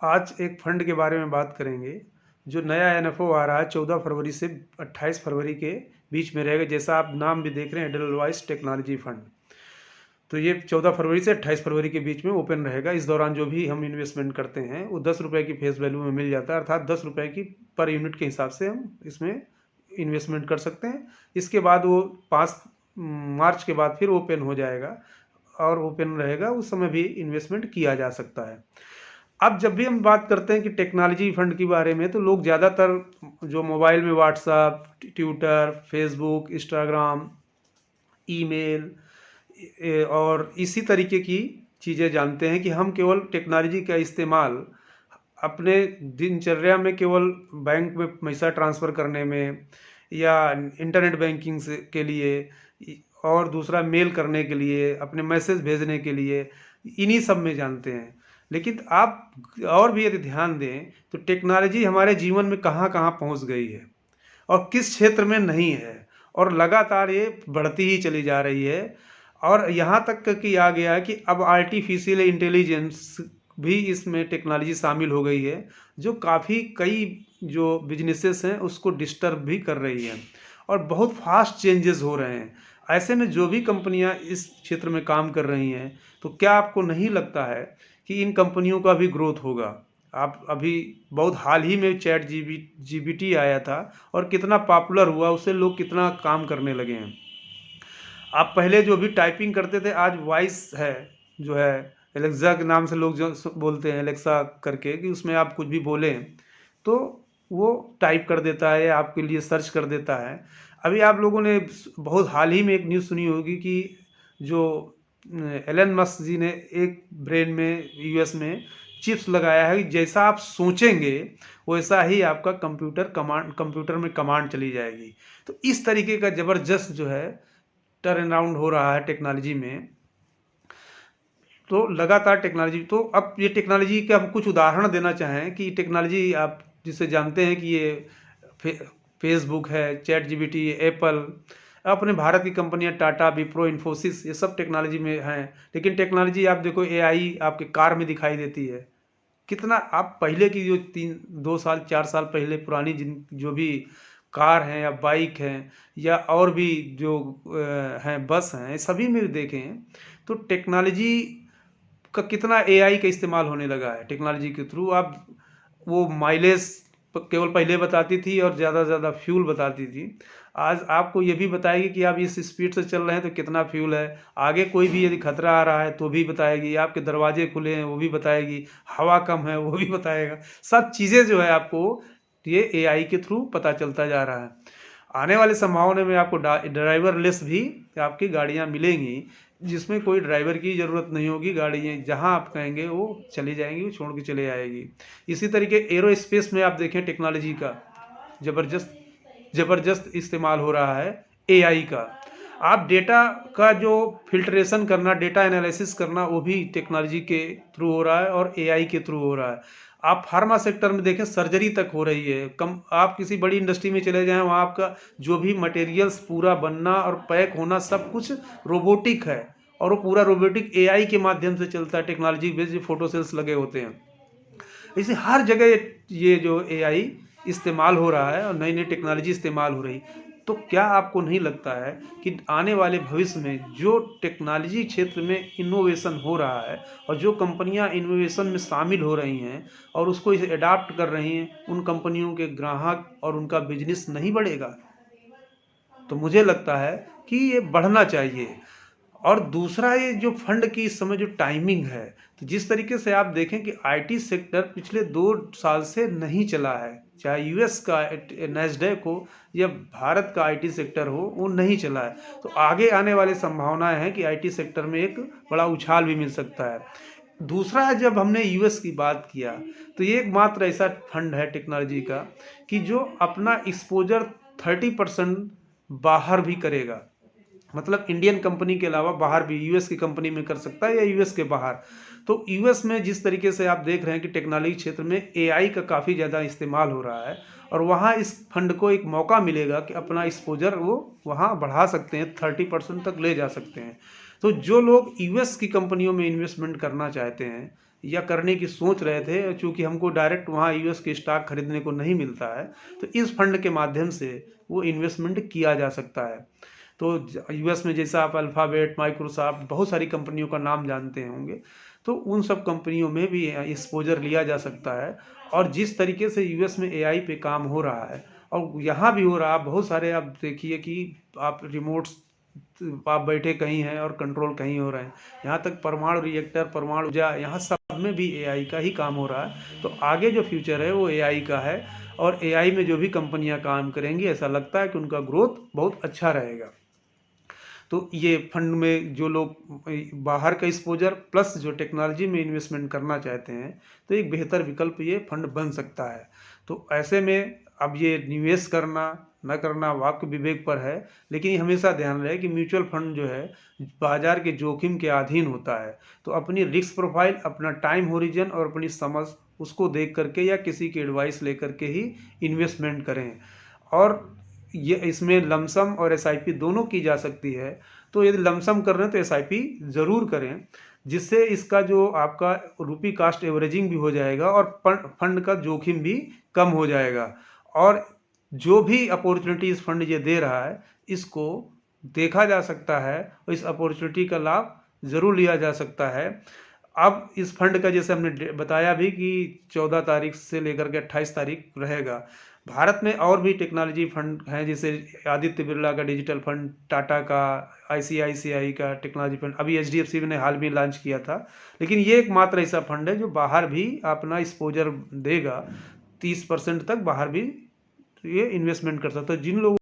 आज एक फंड के बारे में बात करेंगे। जो नया एनएफओ आ रहा है 14 फरवरी से 28 फरवरी के बीच में रहेगा। जैसा आप नाम भी देख रहे हैं, एडलवाइस टेक्नोलॉजी फंड। तो ये 14 फरवरी से 28 फरवरी के बीच में ओपन रहेगा। इस दौरान जो भी हम इन्वेस्टमेंट करते हैं वो 10 रुपये की फेस वैल्यू में मिल जाता है, अर्थात 10 रुपये की पर यूनिट के हिसाब से हम इसमें इन्वेस्टमेंट कर सकते हैं। इसके बाद वो 5 मार्च के बाद फिर ओपन हो जाएगा और ओपन रहेगा, उस समय भी इन्वेस्टमेंट किया जा सकता है। अब जब भी हम बात करते हैं कि टेक्नोलॉजी फंड के बारे में, तो लोग ज़्यादातर जो मोबाइल में WhatsApp, Twitter, Facebook, Instagram, email और इसी तरीके की चीज़ें जानते हैं कि हम केवल टेक्नोलॉजी का इस्तेमाल अपने दिनचर्या में केवल बैंक में पैसा ट्रांसफ़र करने में या इंटरनेट बैंकिंग से के लिए और दूसरा मेल करने के लिए, अपने मैसेज भेजने के लिए, इन्हीं सब में जानते हैं। लेकिन आप और भी यदि ध्यान दें तो टेक्नोलॉजी हमारे जीवन में कहाँ कहाँ पहुँच गई है और किस क्षेत्र में नहीं है, और लगातार ये बढ़ती ही चली जा रही है। और यहाँ तक कि आ गया है कि अब आर्टिफिशियल इंटेलिजेंस भी इसमें टेक्नोलॉजी शामिल हो गई है, जो काफ़ी कई जो बिजनेसेस हैं उसको डिस्टर्ब भी कर रही है और बहुत फास्ट चेंजेस हो रहे हैं। ऐसे में जो भी कंपनियां इस क्षेत्र में काम कर रही हैं, तो क्या आपको नहीं लगता है कि इन कंपनियों का भी ग्रोथ होगा? आप अभी बहुत हाल ही में चैट जीपीटी आया था और कितना पॉपुलर हुआ, उससे लोग कितना काम करने लगे हैं। आप पहले जो भी टाइपिंग करते थे, आज वॉइस है जो है एलेक्सा के नाम से लोग जो बोलते हैं, एलेक्सा करके, कि उसमें आप कुछ भी बोलें तो वो टाइप कर देता है, आपके लिए सर्च कर देता है। अभी आप लोगों ने बहुत हाल ही में एक न्यूज़ सुनी होगी कि जो एलन मस्क जी ने एक ब्रेन में यूएस में चिप्स लगाया है कि जैसा आप सोचेंगे वैसा ही आपका कंप्यूटर में कमांड चली जाएगी। तो इस तरीके का ज़बरदस्त जो है टर्न अराउंड हो रहा है टेक्नोलॉजी में। तो लगातार टेक्नोलॉजी, तो अब ये टेक्नोलॉजी के हम कुछ उदाहरण देना चाहें कि टेक्नोलॉजी आप जिसे जानते हैं कि ये फे, फेसबुक है, चैट जीपीटी, एप्पल, अपने भारत की कंपनियां टाटा, विप्रो, इन्फोसिस, ये सब टेक्नोलॉजी में हैं। लेकिन टेक्नोलॉजी आप देखो, एआई आपके कार में दिखाई देती है। कितना आप पहले की जो 2 साल 4 साल पहले पुरानी जिन जो भी कार हैं या बाइक हैं या और भी जो हैं, बस हैं, सभी में देखें तो टेक्नोलॉजी का कितना एआई का इस्तेमाल होने लगा है। टेक्नोलॉजी के थ्रू आप वो माइलेज केवल पहले बताती थी और ज़्यादा से ज़्यादा फ्यूल बताती थी। आज आपको ये भी बताएगी कि आप इस स्पीड से चल रहे हैं तो कितना फ्यूल है। आगे कोई भी यदि खतरा आ रहा है तो भी बताएगी, आपके दरवाजे खुले हैं वो भी बताएगी, हवा कम है वो भी बताएगा। सब चीज़ें जो है आपको ये एआई के थ्रू पता चलता जा रहा है। आने वाले संभावना में आपको ड्राइवरलेस भी आपकी गाड़ियाँ मिलेंगी, जिसमें कोई ड्राइवर की ज़रूरत नहीं होगी। गाड़ियाँ जहाँ आप कहेंगे वो चली जाएंगी, वो छोड़ के चले आएगी। इसी तरीके एरोस्पेस में आप देखें टेक्नोलॉजी का ज़बरदस्त ज़बरदस्त इस्तेमाल हो रहा है एआई का। आप डेटा का जो फिल्ट्रेशन करना, डेटा एनालिसिस करना, वो भी टेक्नोलॉजी के थ्रू हो रहा है और एआई के थ्रू हो रहा है। आप फार्मा सेक्टर में देखें, सर्जरी तक हो रही है। कम आप किसी बड़ी इंडस्ट्री में चले जाएं, वहाँ आपका जो भी मटेरियल्स पूरा बनना और पैक होना सब कुछ रोबोटिक है, और वो पूरा रोबोटिक एआई के माध्यम से चलता है। टेक्नोलॉजी बेस्ड जो फोटो सेल्स लगे होते हैं, इसे हर जगह ये जो एआई इस्तेमाल हो रहा है और नई नई टेक्नोलॉजी इस्तेमाल हो रही। तो क्या आपको नहीं लगता है कि आने वाले भविष्य में जो टेक्नोलॉजी क्षेत्र में इनोवेशन हो रहा है और जो कंपनियां इनोवेशन में शामिल हो रही हैं और उसको इसे अडाप्ट कर रही हैं, उन कंपनियों के ग्राहक और उनका बिजनेस नहीं बढ़ेगा? तो मुझे लगता है कि ये बढ़ना चाहिए। और दूसरा, ये जो फंड की इस समय जो टाइमिंग है, तो जिस तरीके से आप देखें कि आईटी सेक्टर पिछले 2 साल से नहीं चला है, चाहे यूएस का नैस्डैक हो या भारत का आईटी सेक्टर हो, वो नहीं चला है। तो आगे आने वाली संभावनाएं हैं कि आईटी सेक्टर में एक बड़ा उछाल भी मिल सकता है। दूसरा, जब हमने यूएस की बात किया, तो ये एकमात्र ऐसा फंड है टेक्नोलॉजी का कि जो अपना एक्सपोजर 30% बाहर भी करेगा। मतलब इंडियन कंपनी के अलावा बाहर भी यूएस की कंपनी में कर सकता है या यूएस के बाहर। तो यूएस में जिस तरीके से आप देख रहे हैं कि टेक्नोलॉजी क्षेत्र में एआई का काफ़ी ज़्यादा इस्तेमाल हो रहा है, और वहाँ इस फंड को एक मौका मिलेगा कि अपना एक्सपोजर वो वहाँ बढ़ा सकते हैं, 30% तक ले जा सकते हैं। तो जो लोग यूएस की कंपनियों में इन्वेस्टमेंट करना चाहते हैं, या करने की सोच रहे थे, चूँकि हमको डायरेक्ट वहाँ यूएस के स्टॉक खरीदने को नहीं मिलता है, तो इस फंड के माध्यम से वो इन्वेस्टमेंट किया जा सकता है। तो यूएस में जैसा आप अल्फ़ाबेट, माइक्रोसॉफ्ट, बहुत सारी कंपनियों का नाम जानते होंगे, तो उन सब कंपनियों में भी एक्सपोजर लिया जा सकता है। और जिस तरीके से यूएस में एआई पे काम हो रहा है और यहाँ भी हो रहा है, बहुत सारे आप देखिए कि आप रिमोट्स, आप बैठे कहीं हैं और कंट्रोल कहीं हो रहे हैं, यहाँ तक परमाणु रिएक्टर, परमाणु ऊर्जा, यहाँ सब में भी एआई का ही काम हो रहा है। तो आगे जो फ्यूचर है वो एआई का है, और एआई में जो भी कंपनियां काम करेंगी, ऐसा लगता है कि उनका ग्रोथ बहुत अच्छा रहेगा। तो ये फंड में जो लोग बाहर का एक्सपोजर प्लस जो टेक्नोलॉजी में इन्वेस्टमेंट करना चाहते हैं, तो एक बेहतर विकल्प ये फंड बन सकता है। तो ऐसे में अब ये निवेश करना न करना आपके विवेक पर है, लेकिन ये हमेशा ध्यान रहे कि म्यूचुअल फंड जो है बाजार के जोखिम के अधीन होता है। तो अपनी रिस्क प्रोफाइल, अपना टाइम होरिजन और अपनी समझ, उसको देख करके या किसी की एडवाइस लेकर के ही इन्वेस्टमेंट करें। और ये इसमें लमसम और एसआईपी दोनों की जा सकती है। तो यदि लमसम कर रहे हैं तो एसआईपी ज़रूर करें, जिससे इसका जो आपका रुपी कास्ट एवरेजिंग भी हो जाएगा और फंड का जोखिम भी कम हो जाएगा। और जो भी अपॉर्चुनिटी इस फंड ये दे रहा है, इसको देखा जा सकता है और इस अपॉर्चुनिटी का लाभ ज़रूर लिया जा सकता है। अब इस फंड का जैसे हमने बताया भी कि 14 तारीख से लेकर के 28 तारीख रहेगा। भारत में और भी टेक्नोलॉजी फंड हैं, जैसे आदित्य बिरला का डिजिटल फंड, टाटा का, आईसीआईसीआई का टेक्नोलॉजी फंड, अभी एचडीएफसी ने हाल में लॉन्च किया था। लेकिन ये एकमात्र ऐसा फंड है जो बाहर भी अपना एक्सपोजर देगा, 30% तक बाहर भी ये इन्वेस्टमेंट कर सकता है। जिन लोगों